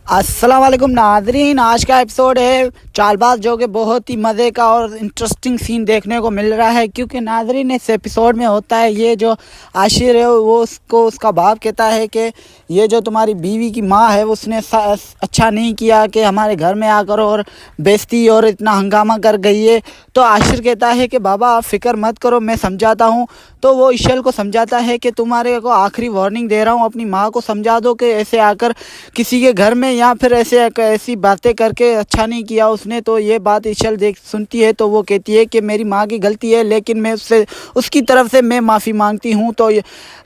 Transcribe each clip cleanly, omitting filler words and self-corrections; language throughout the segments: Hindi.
अस्सलाम वालेकुम नाज़रीन, आज का एपिसोड है चालबाज, जो कि बहुत ही मज़े का और इंटरेस्टिंग सीन देखने को मिल रहा है। क्योंकि नाज़रीन, इस एपिसोड में होता है ये जो आशिर है वो उसको उसका बाप कहता है कि ये जो तुम्हारी बीवी की माँ है उसने अच्छा नहीं किया कि हमारे घर में आकर और बेइज्जती और इतना हंगामा कर गई है। तो आशिर कहता है कि बाबा आप फ़िक्र मत करो, मैं समझाता हूँ। तो वो इशल को समझाता है कि तुम्हारे को आखिरी वार्निंग दे रहा हूँ, अपनी माँ को समझा दो कि ऐसे आकर किसी के घर में या फिर ऐसी बातें करके अच्छा नहीं किया उसने। तो ये बात इशल देख सुनती है तो वो कहती है कि मेरी माँ की गलती है, लेकिन मैं उससे उसकी तरफ से मैं माफ़ी मांगती हूँ। तो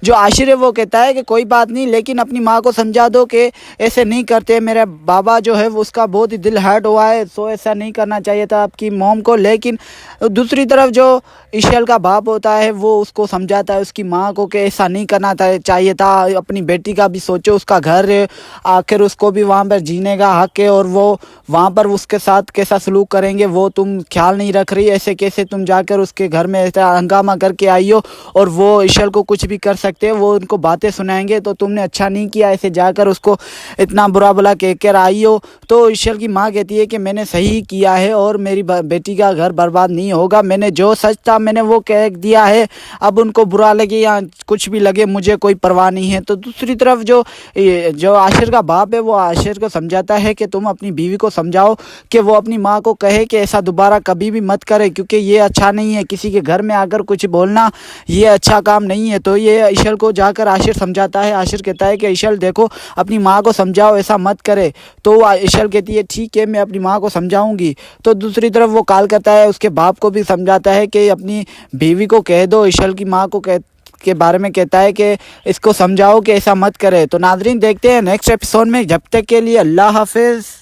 जो आशिर है वो कहता है कि कोई बात नहीं, लेकिन अपनी माँ को समझा दो कि ऐसे नहीं करते। मेरा बाबा जो है वो उसका बहुत ही दिल हर्ट हुआ है, सो ऐसा नहीं करना चाहिए था आपकी मॉम को। लेकिन दूसरी तरफ जो इशल का बाप होता है वो उसको समझाता है उसकी माँ को कि ऐसा नहीं करना चाहिए था, अपनी बेटी का भी सोचो, उसका घर है, आखिर उसको भी वहाँ पर जीने का हक है और वो वहाँ पर उसके साथ कैसा सलूक करेंगे वो तुम ख्याल नहीं रख रही। ऐसे कैसे तुम जाकर उसके घर में ऐसा हंगामा करके आई हो, और वो इशल को कुछ भी कर सकते हैं, वो उनको बातें सुनाएंगे। तो तुमने अच्छा नहीं किया, ऐसे जाकर उसको इतना बुरा भला कह कर आई हो। तो इशल की माँ कहती है कि मैंने सही किया है और मेरी बेटी का घर बर्बाद नहीं होगा, मैंने जो सच था मैंने वो कह दिया है, अब उनको बुरा लगे या कुछ भी लगे मुझे कोई परवाह नहीं है। तो दूसरी तरफ जो आशिर का बाप है वो आशिर को समझाता है कि तुम अपनी बीवी को समझाओ कि वो अपनी माँ को कहे कि ऐसा दोबारा कभी भी मत करे, क्योंकि ये अच्छा नहीं है, किसी के घर में आकर कुछ बोलना ये अच्छा काम नहीं है। तो ये इशल को जाकर आशिर समझाता है। आशिर कहता है कि इशल देखो, अपनी माँ को समझाओ, ऐसा मत करे। तो इशल कहती है ठीक है, मैं अपनी माँ को समझाऊंगी। तो दूसरी तरफ वो कॉल करता है, उसके बाप को भी समझाता है कि अपनी बीवी को कह दो, इशल की माँ को के बारे में कहता है कि इसको समझाओ कि ऐसा मत करे। तो नाजरीन देखते हैं नेक्स्ट एपिसोड में, जब तक के लिए अल्लाह हाफिज़।